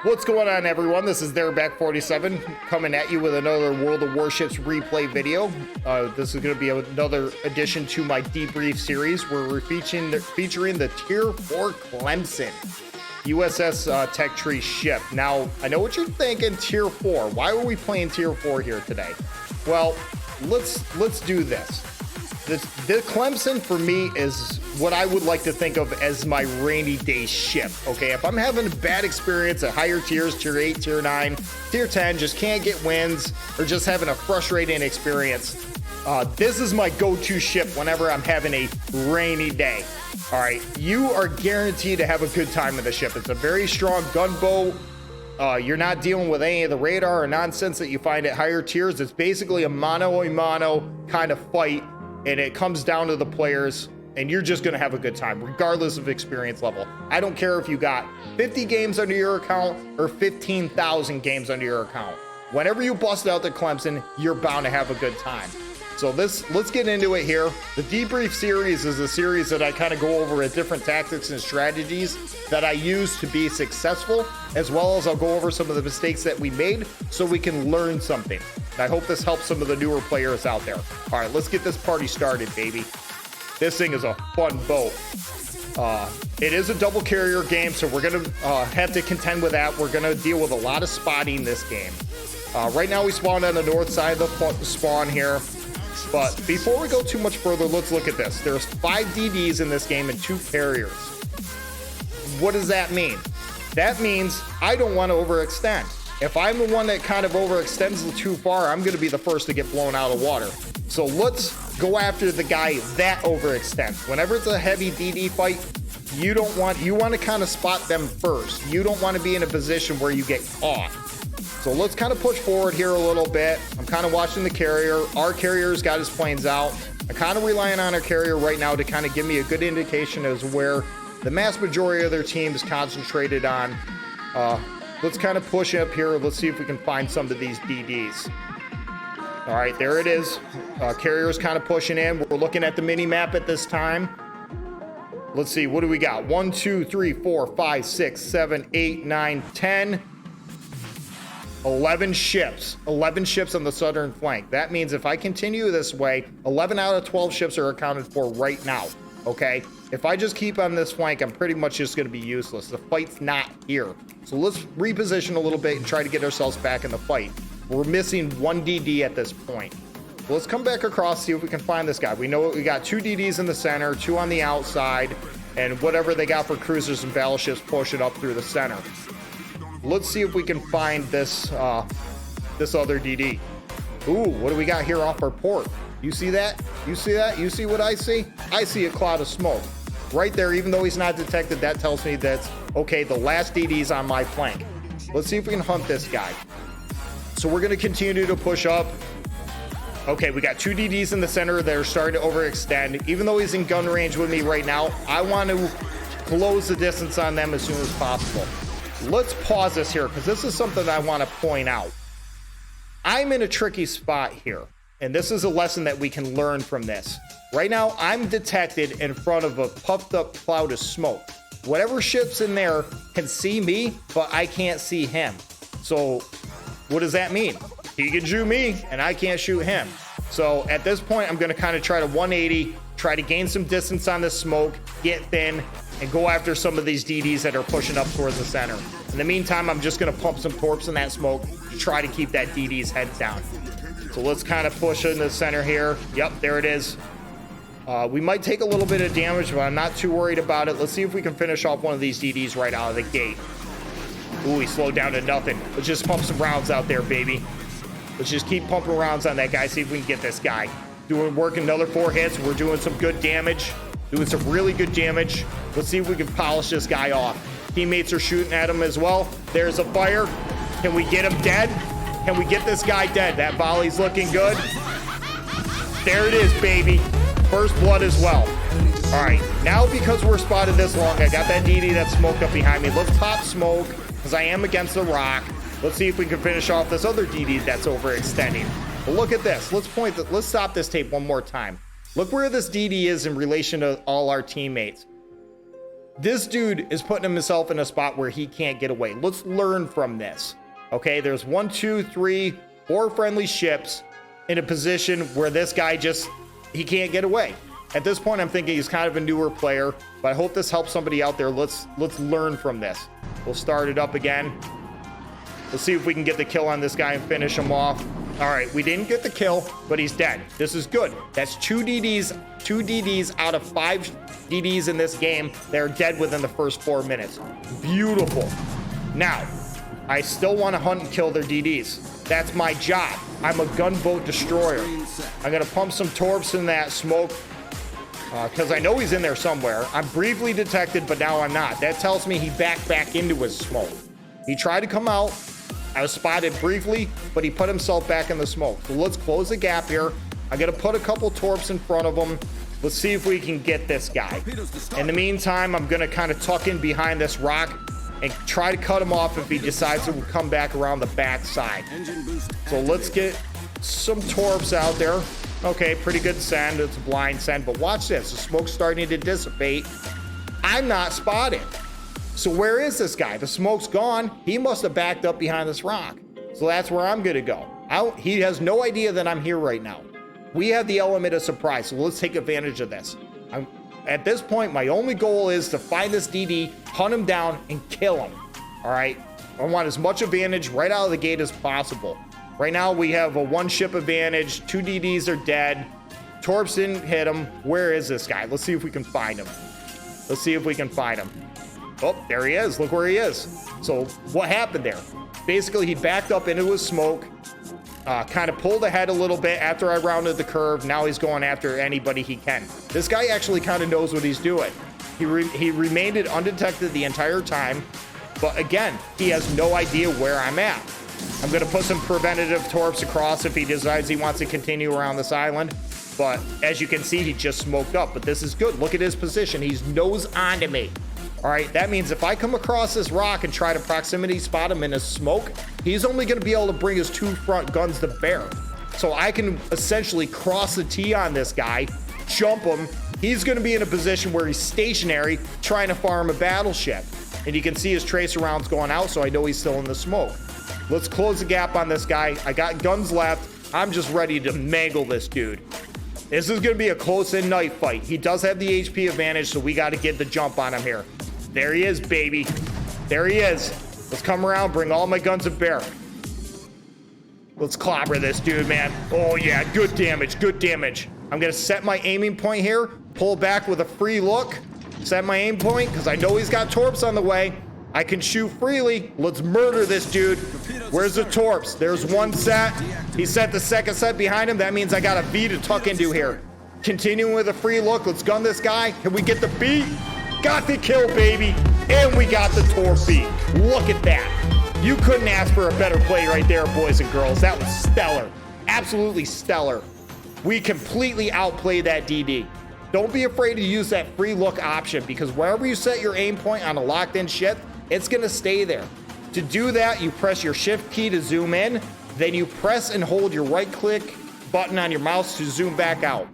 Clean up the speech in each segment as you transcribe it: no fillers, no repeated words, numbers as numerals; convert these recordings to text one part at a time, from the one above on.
What's going on, everyone? This is Back47 coming at you with another World of Warships replay video. This is going to be another addition to my debrief series where we're featuring the T4 Clemson USS Tech Tree ship. Now, I know what you're thinking, Tier 4. Why are we playing Tier 4 here today? Well, let's do this. The Clemson for me is what I would like to think of as my rainy day ship. Okay, if I'm having a bad experience at higher tiers, tier 8, tier 9, tier 10, just can't get wins, or just having a frustrating experience, this is my go-to ship whenever I'm having a rainy day. All right, you are guaranteed to have a good time with the ship. It's a very strong gunboat. You're not dealing with any of the radar or nonsense that you find at higher tiers. It's basically a mano-a-mano kind of fight, and it comes down to the players, and you're just going to have a good time regardless of experience level. I don't care if you got 50 games under your account or 15,000 games under your account. Whenever you bust out the Clemson, you're bound to have a good time. So let's get into it here. The debrief series is a series that I kind of go over at different tactics and strategies that I use to be successful, as well as I'll go over some of the mistakes that we made so we can learn something. And I hope this helps some of the newer players out there. All right, let's get this party started, baby. This thing is a fun boat. It is a double carrier game, so we're going to have to contend with that. We're going to deal with a lot of spotting this game. Right now, we spawned on the north side of the spawn here. But before we go too much further, let's look at this. There's 5 DDs in this game and 2 carriers. What does that mean? That means I don't want to overextend. If I'm the one that kind of overextends too far, I'm going to be the first to get blown out of water. So let's go after the guy that overextends. Whenever it's a heavy DD fight, you want to kind of spot them first. You don't want to be in a position where you get caught. So let's kind of push forward here a little bit. I'm kind of watching the carrier. Our carrier's got his planes out. I'm kind of relying on our carrier right now to kind of give me a good indication as where the mass majority of their team is concentrated on. Let's kind of push up here. Let's see if we can find some of these DDs. All right, there it is. Carrier's kind of pushing in. We're looking at the mini map at this time. Let's see, what do we got? 1, 2, 3, 4, 5, 6, 7, 8, 9, 10. 11 ships. 11 ships on the southern flank. That means if I continue this way, 11 out of 12 ships are accounted for right now. Okay? If I just keep on this flank, I'm pretty much just going to be useless. The fight's not here. So let's reposition a little bit and try to get ourselves back in the fight. We're missing 1 DD at this point. So let's come back across, see if we can find this guy. We know we got 2 DDs in the center, 2 on the outside, and whatever they got for cruisers and battleships pushing up through the center. Let's see if we can find this this other DD. Ooh, what do we got here off our port? You see that? You see that? You see what I see? I see a cloud of smoke. Right there, even though he's not detected, that tells me that's, okay, the last DD's on my flank. Let's see if we can hunt this guy. So we're going to continue to push up. Okay, we got 2 DDs in the center that are starting to overextend. Even though he's in gun range with me right now, I want to close the distance on them as soon as possible. Let's pause this here because this is something I want to point out. I'm in a tricky spot here, and this is a lesson that we can learn from this. Right now, I'm detected in front of a puffed up cloud of smoke. Whatever ship's in there can see me, but I can't see him. So what does that mean? He can shoot me, and I can't shoot him. So at this point, I'm going to kind of try to 180, try to gain some distance on this smoke, get thin, and go after some of these DDs that are pushing up towards the center. In the meantime, I'm just going to pump some torps in that smoke to try to keep that DD's head down. So let's kind of push in the center here. Yep, there it is. We might take a little bit of damage, but I'm not too worried about it. Let's see if we can finish off one of these DDs right out of the gate. Ooh, he slowed down to nothing. Let's just pump some rounds out there, baby. Let's just keep pumping rounds on that guy, see if we can get this guy. Working another 4 hits. We're doing some good damage. Doing some really good damage. Let's see if we can polish this guy off. Teammates are shooting at him as well. There's a fire. Can we get him dead? Can we get this guy dead? That volley's looking good. There it is, baby. First blood as well. All right, now because we're spotted this long, I got that DD that's smoked up behind me. Let's pop smoke because I am against the rock. Let's see if we can finish off this other DD that's overextending. But look at this. Let's stop this tape one more time. Look where this DD is in relation to all our teammates. This dude is putting himself in a spot where he can't get away. Let's learn from this. Okay, there's 1, 2, 3, 4 friendly ships in a position where this guy he can't get away. At this point, I'm thinking he's kind of a newer player, but I hope this helps somebody out there. Let's learn from this. We'll start it up again. Let's see if we can get the kill on this guy and finish him off. All right, we didn't get the kill, but he's dead. This is good. That's 2 DDs out of 5 DDs in this game. They're dead within the first 4 minutes. Beautiful. Now, I still want to hunt and kill their DDs. That's my job. I'm a gunboat destroyer. I'm going to pump some torps in that smoke because I know he's in there somewhere. I'm briefly detected, but now I'm not. That tells me he backed back into his smoke. He tried to come out. I was spotted briefly, but he put himself back in the smoke. So let's close the gap here. I'm going to put a couple torps in front of him. Let's see if we can get this guy. In the meantime, I'm going to kind of tuck in behind this rock and try to cut him off if he decides to come back around the back side. So let's get some torps out there. Okay, pretty good send. It's a blind send, but watch this. The smoke's starting to dissipate. I'm not spotted. So where is this guy? The smoke's gone. He must have backed up behind this rock. So that's where I'm going to go. He has no idea that I'm here right now. We have the element of surprise, so let's take advantage of this. At this point, my only goal is to find this DD, hunt him down, and kill him. All right? I want as much advantage right out of the gate as possible. Right now, we have a 1-ship advantage. 2 DDs are dead. Torps didn't hit him. Where is this guy? Let's see if we can find him. Let's see if we can find him. Oh, there he is. Look where he is. So what happened there? Basically, he backed up into his smoke, kind of pulled ahead a little bit after I rounded the curve. Now he's going after anybody he can. This guy actually kind of knows what he's doing. He remained undetected the entire time. But again, he has no idea where I'm at. I'm going to put some preventative torps across if he decides he wants to continue around this island. But as you can see, he just smoked up. But this is good. Look at his position. He's nose onto me. All right, that means if I come across this rock and try to proximity spot him in his smoke, he's only going to be able to bring his 2 front guns to bear. So I can essentially cross the T on this guy, jump him. He's going to be in a position where he's stationary trying to farm a battleship. And you can see his tracer rounds going out, so I know he's still in the smoke. Let's close the gap on this guy. I got guns left. I'm just ready to mangle this dude. This is going to be a close-in knife fight. He does have the HP advantage, so we got to get the jump on him here. There he is, baby. There he is. Let's come around, bring all my guns to bear. Let's clobber this dude, man. Oh, yeah, good damage, good damage. I'm going to set my aiming point here, pull back with a free look, set my aim point, because I know he's got torps on the way. I can shoot freely. Let's murder this dude. Where's the torps? There's 1 set. He set the 2nd set behind him. That means I got a V to tuck into here. Continuing with a free look. Let's gun this guy. Can we get the beat? Got the kill, baby. And we got the torp beat. Look at that. You couldn't ask for a better play right there, boys and girls. That was stellar. Absolutely stellar. We completely outplayed that DD. Don't be afraid to use that free look option, because wherever you set your aim point on a locked in ship, it's going to stay there. To do that, you press your shift key to zoom in, then you press and hold your right click button on your mouse to zoom back out.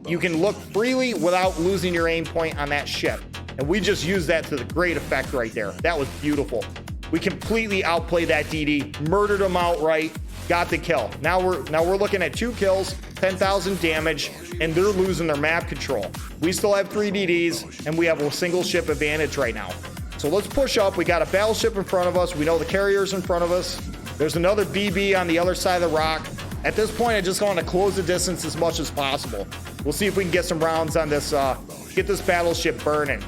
You can look freely without losing your aim point on that ship. And we just used that to the great effect right there. That was beautiful. We completely outplayed that DD, murdered him outright, got the kill. Now we're looking at 2 kills, 10,000 damage, and they're losing their map control. We still have 3 DDs, and we have a single ship advantage right now. So let's push up. We got a battleship in front of us. We know the carrier's in front of us. There's another BB on the other side of the rock. At this point, I just want to close the distance as much as possible. We'll see if we can get some rounds on this, get this battleship burning.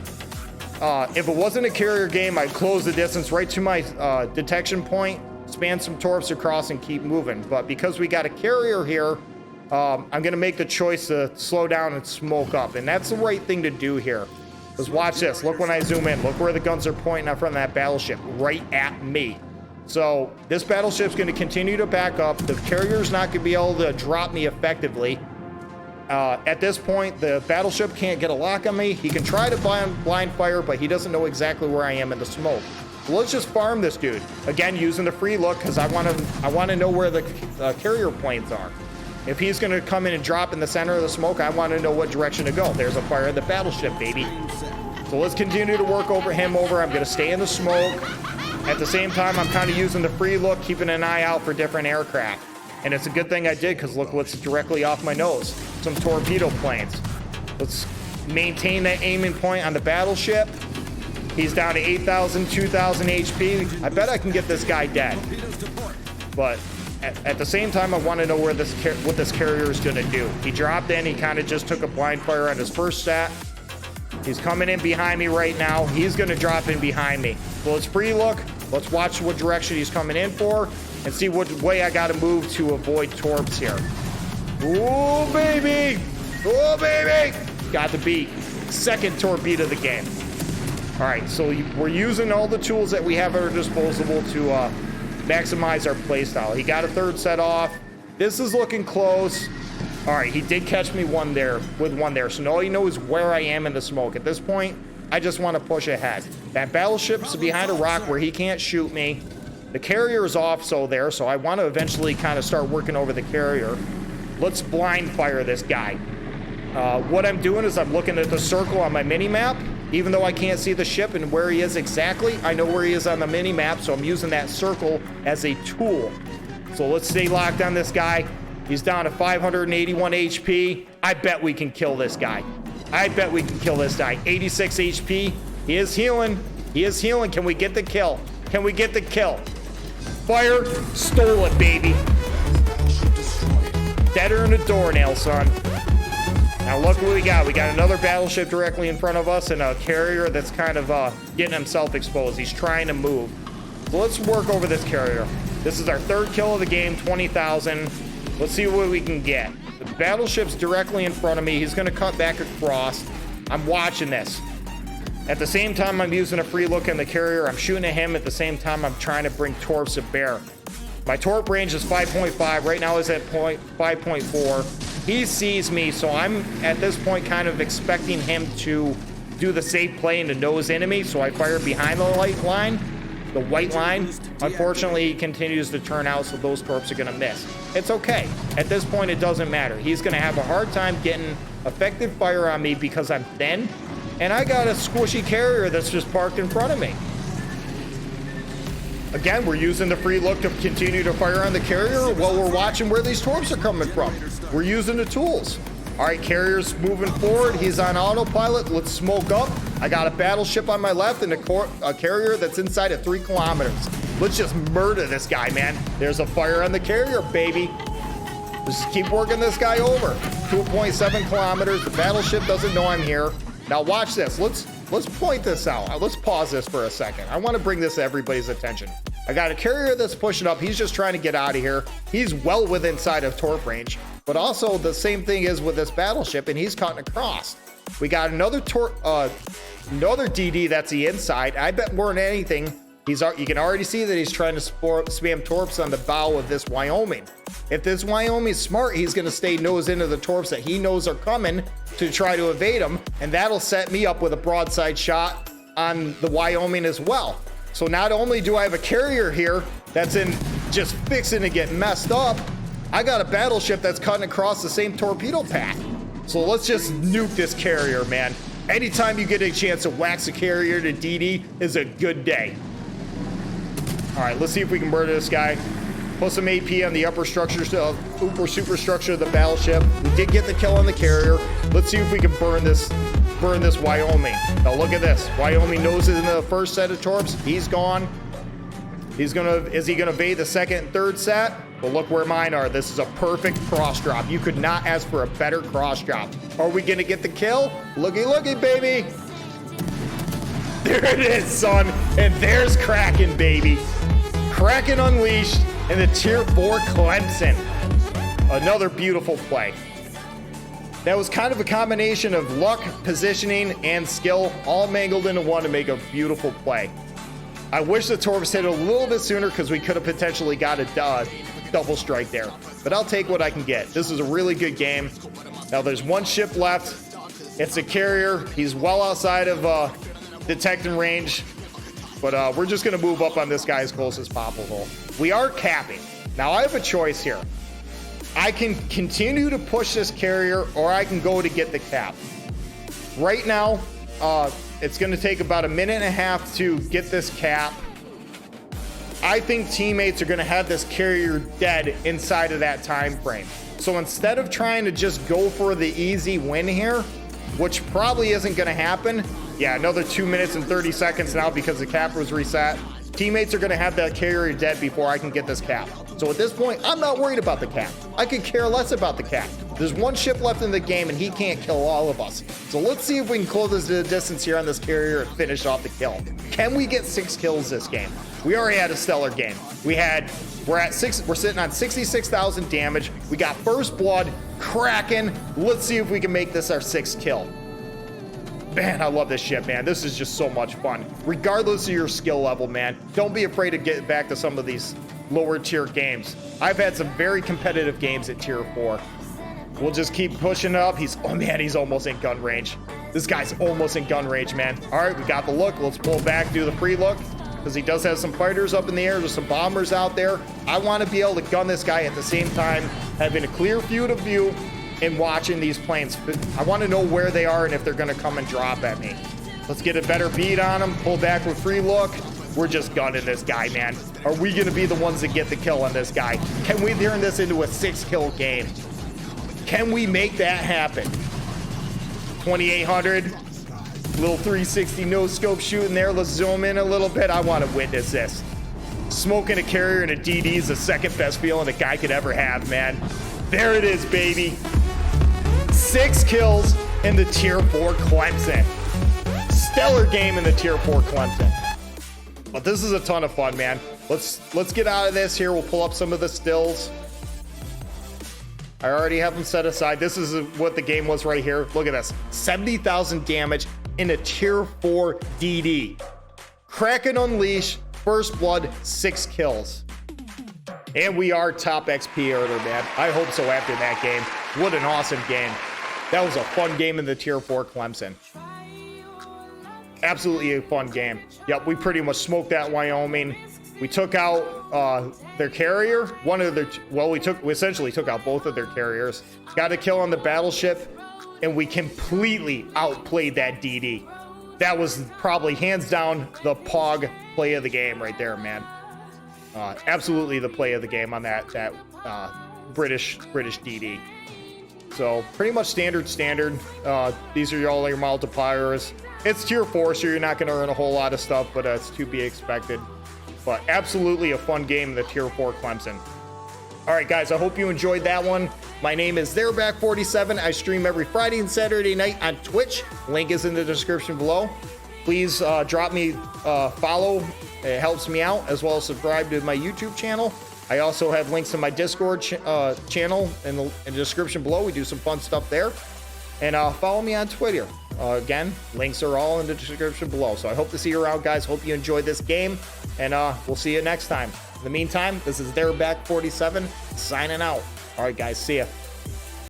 If it wasn't a carrier game, I'd close the distance right to my detection point, span some torps across, and keep moving. But because we got a carrier here, I'm going to make the choice to slow down and smoke up. And that's the right thing to do here. Because watch this. Look when I zoom in. Look where the guns are pointing out from that battleship. Right at me. So this battleship's going to continue to back up. The carrier's not going to be able to drop me effectively. At this point, the battleship can't get a lock on me. He can try to blind fire, but he doesn't know exactly where I am in the smoke. So let's just farm this dude. Again, using the free look, because I want to know where the carrier planes are. If he's going to come in and drop in the center of the smoke, I want to know what direction to go. There's a fire of the battleship, baby. So let's continue to work over him over. I'm going to stay in the smoke. At the same time, I'm kind of using the free look, keeping an eye out for different aircraft. And it's a good thing I did, because look what's directly off my nose. Some torpedo planes. Let's maintain that aiming point on the battleship. He's down to 8,000, 2,000 HP. I bet I can get this guy dead. But at the same time, I want to know what this carrier is going to do. He dropped in. He kind of just took a blind fire on his first stat. He's coming in behind me right now. He's going to drop in behind me. So let's free look. Let's watch what direction he's coming in for and see what way I got to move to avoid torps here. Oh, baby. Oh, baby. Got the beat. Second torpedo of the game. All right, so we're using all the tools that we have at our disposal to maximize our playstyle. He got a third set off. This is looking close. All right, he did catch me with one there. So now he knows where I am in the smoke. At this point, I just want to push ahead. That battleship's behind a rock where he can't shoot me. The carrier is off so I want to eventually kind of start working over the carrier. Let's blind fire this guy. What I'm doing is I'm looking at the circle on my mini-map. Even though I can't see the ship and where he is exactly, I know where he is on the mini-map, so I'm using that circle as a tool. So let's stay locked on this guy. He's down to 581 HP. I bet we can kill this guy. I bet we can kill this guy. 86 HP. He is healing. He is healing. Can we get the kill? Can we get the kill? Fire. Stole it, baby. Deader than a doornail, son. Now look what we got. We got another battleship directly in front of us and a carrier that's kind of getting himself exposed. He's trying to move. So let's work over this carrier. This is our third kill of the game, 20,000. Let's see what we can get. The battleship's directly in front of me. He's going to cut back across. I'm watching this. At the same time, I'm using a free look in the carrier. I'm shooting at him. At the same time, I'm trying to bring torps to bear. My torp range is 5.5. Right now, it's at 5.4. He sees me, so I'm at this point kind of expecting him to do the safe play and to nose enemy, so I fire behind the white line. Unfortunately, he continues to turn out, so those torps are going to miss. It's okay. At this point, it doesn't matter. He's going to have a hard time getting effective fire on me because I'm thin, and I got a squishy carrier that's just parked in front of me. Again, we're using the free look to continue to fire on the carrier while we're watching where these torps are coming from. We're using the tools. All right, carrier's moving forward. He's on autopilot. Let's smoke up. I got a battleship on my left and a carrier that's inside of 3 kilometers. Let's just murder this guy, man. There's a fire on the carrier, baby. Let's just keep working this guy over. 2.7 kilometers. The battleship doesn't know I'm here. Now watch this. Let's point this out. Let's pause this for a second. I want to bring this to everybody's attention. I got a carrier that's pushing up. He's just trying to get out of here. He's well within sight of torp range. But also the same thing is with this battleship, and he's cutting across. We got another DD that's the inside. I bet more than anything, you can already see that he's trying to spam torps on the bow of this Wyoming. If this Wyoming's smart, he's going to stay nose into the torps that he knows are coming to try to evade them, and that'll set me up with a broadside shot on the Wyoming as well. So not only do I have a carrier here that's just fixing to get messed up, I got a battleship that's cutting across the same torpedo path. So let's just nuke this carrier, man. Anytime you get a chance to wax a carrier to DD is a good day. All right, let's see if we can murder this guy. Put some AP on the upper superstructure of the battleship. We did get the kill on the carrier. Let's see if we can burn this Wyoming. Now look at this. Wyoming noses into the first set of torps. He's gone. Is he gonna evade the second and third set? Well, look where mine are. This is a perfect cross drop. You could not ask for a better cross drop. Are we gonna get the kill? Looky, looky, baby. There it is, son. And there's Kraken, baby. Kraken unleashed in the Tier 4 Clemson. Another beautiful play. That was kind of a combination of luck, positioning, and skill, all mangled into one to make a beautiful play. I wish the torps hit it a little bit sooner because we could have potentially got a double strike there. But I'll take what I can get. This is a really good game. Now there's one ship left. It's a carrier. He's well outside of detecting range. But we're just going to move up on this guy as close as possible. We are capping. Now I have a choice here. I can continue to push this carrier or I can go to get the cap. Right now, It's going to take about a minute and a half to get this cap. I think teammates are going to have this carrier dead inside of that time frame. So instead of trying to just go for the easy win here, which probably isn't going to happen, yeah, another 2 minutes and 30 seconds now because the cap was reset. Teammates are going to have that carrier dead before I can get this cap. So at this point, I'm not worried about the cap. I could care less about the cap. There's one ship left in the game, and he can't kill all of us. So let's see if we can close the distance here on this carrier and finish off the kill. Can we get 6 kills this game? We already had a stellar game. We're sitting on 66,000 damage. We got first blood, Kraken. Let's see if we can make this our 6th kill. Man, I love this ship, man. This is just so much fun. Regardless of your skill level, man, don't be afraid to get back to some of these lower tier games. I've had some very competitive games at tier 4. We'll just keep pushing up. Oh man, he's almost in gun range. This guy's almost in gun range, man. All right, we got the look. Let's pull back, do the free look, because he does have some fighters up in the air. There's some bombers out there. I want to be able to gun this guy at the same time, having a clear field of view and watching these planes. I want to know where they are and if they're going to come and drop at me. Let's get a better beat on him. Pull back with free look. We're just gunning this guy, man. Are we going to be the ones that get the kill on this guy? Can we turn this into a 6-kill game? Can we make that happen? 2,800. Little 360 no scope shooting there. Let's zoom in a little bit. I want to witness this. Smoking a carrier and a DD is the second best feeling a guy could ever have, man. There it is, baby. 6 kills in the tier 4 Clemson. Stellar game in the tier 4 Clemson. But this is a ton of fun, man. Let's get out of this here. We'll pull up some of the stills. I already have them set aside. This is what the game was right here. Look at this. 70,000 damage in a tier 4 DD. Kraken Unleash, first blood, 6 kills. And we are top XP earner, man. I hope so after that game. What an awesome game. That was a fun game in the tier 4 Clemson. Absolutely a fun game. Yep, we pretty much smoked that Wyoming. We took out their carrier. We essentially took out both of their carriers. Got a kill on the battleship, and we completely outplayed that DD. That was probably hands down the POG play of the game right there, man. Absolutely the play of the game on that British DD. So pretty much standard. These are all your multipliers. It's tier 4, so you're not going to earn a whole lot of stuff, but it's to be expected. But absolutely a fun game in the tier 4 Clemson. All right, guys, I hope you enjoyed that one. My name is ThereBack47. I stream every Friday and Saturday night on Twitch. Link is in the description below. Please drop me a follow. It helps me out, as well as subscribe to my YouTube channel. I also have links to my Discord channel in the description below. We do some fun stuff there. And follow me on Twitter. Again, links are all in the description below. So I hope to see you around, guys. Hope you enjoyed this game. And we'll see you next time. In the meantime, this is ThereBack47 signing out. All right, guys. See ya.